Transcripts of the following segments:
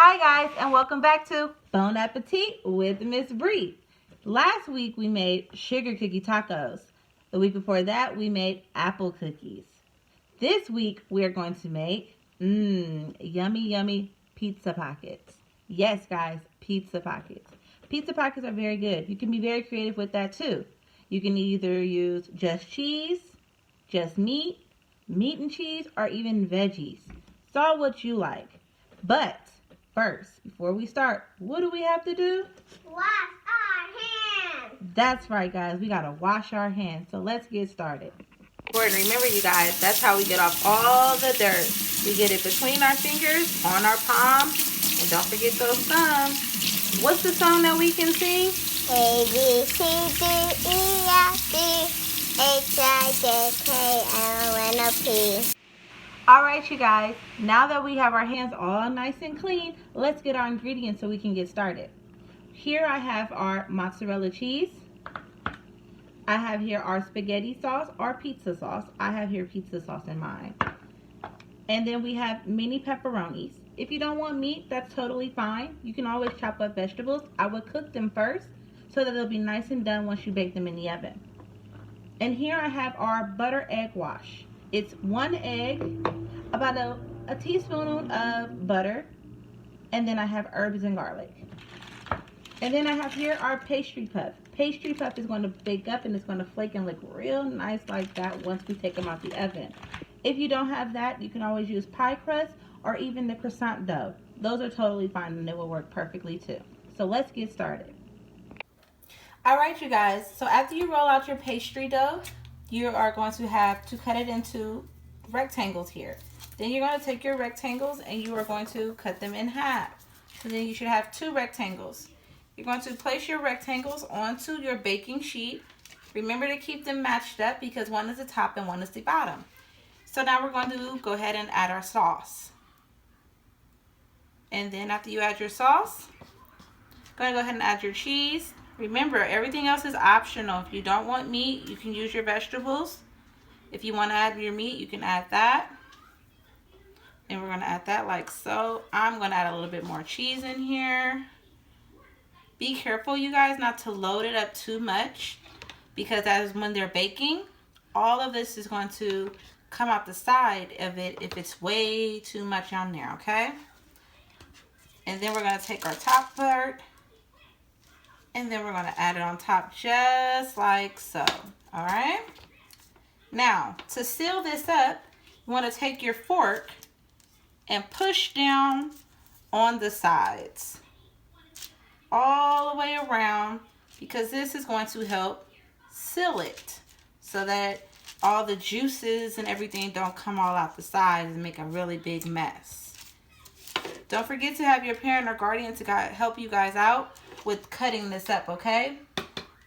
Hi guys, and welcome back to Bon Appetit with Miss Bree. Last week we made sugar cookie tacos. The week before that we made apple cookies. This week we are going to make yummy pizza pockets. Yes guys, pizza pockets. Pizza pockets are very good. You can be very creative with that too. You can either use just cheese, just meat and cheese, or even veggies. It's all what you like. But first, before we start, what do we have to do? Wash our hands. That's right, guys. We got to wash our hands. So let's get started. Remember, you guys, that's how we get off all the dirt. We get it between our fingers, on our palms, and don't forget those thumbs. What's the song that we can sing? A, B, C, D, E, F, G, H, I, J, K, L, M, N, O, P. Alright, you guys, now that we have our hands all nice and clean, let's get our ingredients so we can get started. Here I have our mozzarella cheese. I have here our spaghetti sauce or pizza sauce. I have here pizza sauce in mine. And then we have mini pepperonis. If you don't want meat, that's totally fine. You can always chop up vegetables. I would cook them first so that they'll be nice and done once you bake them in the oven. And here I have our butter egg wash. It's 1 egg, about a teaspoon of butter, and then I have herbs and garlic. And then I have here our pastry puff. Pastry puff is going to bake up and it's going to flake and look real nice like that once we take them out the oven. If you don't have that, you can always use pie crust or even the croissant dough. Those are totally fine and they will work perfectly too. So let's get started. Alright, you guys, so after you roll out your pastry dough, you are going to have to cut it into rectangles here. Then you're going to take your rectangles and you are going to cut them in half. So then you should have 2 rectangles. You're going to place your rectangles onto your baking sheet. Remember to keep them matched up because one is the top and one is the bottom. So now we're going to go ahead and add our sauce. And then after you add your sauce, going to go ahead and add your cheese. Remember, everything else is optional. If you don't want meat, you can use your vegetables. If you want to add your meat, you can add that. And we're going to add that like so. I'm going to add a little bit more cheese in here. Be careful, you guys, not to load it up too much, because as when they're baking, all of this is going to come out the side of it if it's way too much on there, okay? And then we're going to take our top part, and then we're going to add it on top just like so. All right. Now, to seal this up, you want to take your fork and push down on the sides all the way around, because this is going to help seal it so that all the juices and everything don't come all out the sides and make a really big mess. Don't forget to have your parent or guardian to help you guys out with cutting this up, okay?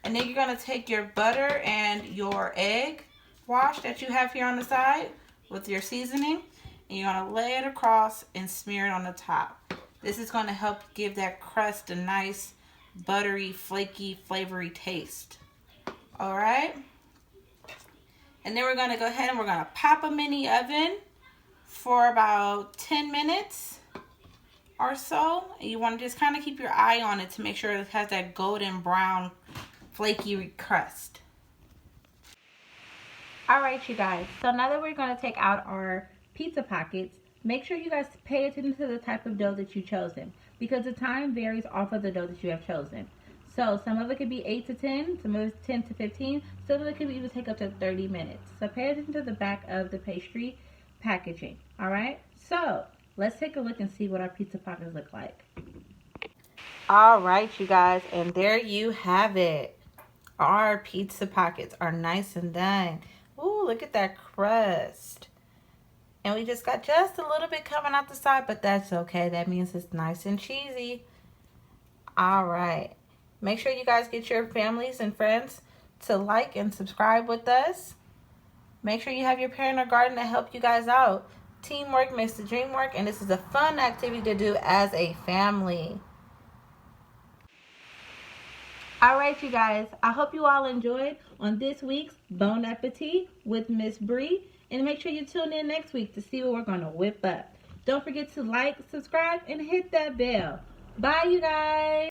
And then you're going to take your butter and your egg wash that you have here on the side with your seasoning, and you're going to lay it across and smear it on the top. This is going to help give that crust a nice buttery, flaky, flavory taste. All right? And then we're going to go ahead and we're going to pop them in the oven for about 10 minutes or so. And you want to just kind of keep your eye on it to make sure it has that golden brown flaky crust. All right, you guys, so now that we're going to take out our pizza pockets, make sure you guys pay attention to the type of dough that you've chosen, because the time varies off of the dough that you have chosen. So some of it could be 8 to 10, some of it 10 to 15, some of it could even take up to 30 minutes. So pay attention to the back of the pastry packaging. All right, so let's take a look and see what our pizza pockets look like. All right, you guys, and there you have it. Our pizza pockets are nice and done. Ooh, look at that crust. And we just got just a little bit coming out the side, but that's okay. That means it's nice and cheesy. All right. Make sure you guys get your families and friends to like and subscribe with us. Make sure you have your parent or guardian to help you guys out. Teamwork makes the dream work, and this is a fun activity to do as a family. All right, you guys. I hope you all enjoyed on this week's Bon Appetit with Miss Bree. And make sure you tune in next week to see what we're going to whip up. Don't forget to like, subscribe, and hit that bell. Bye, you guys.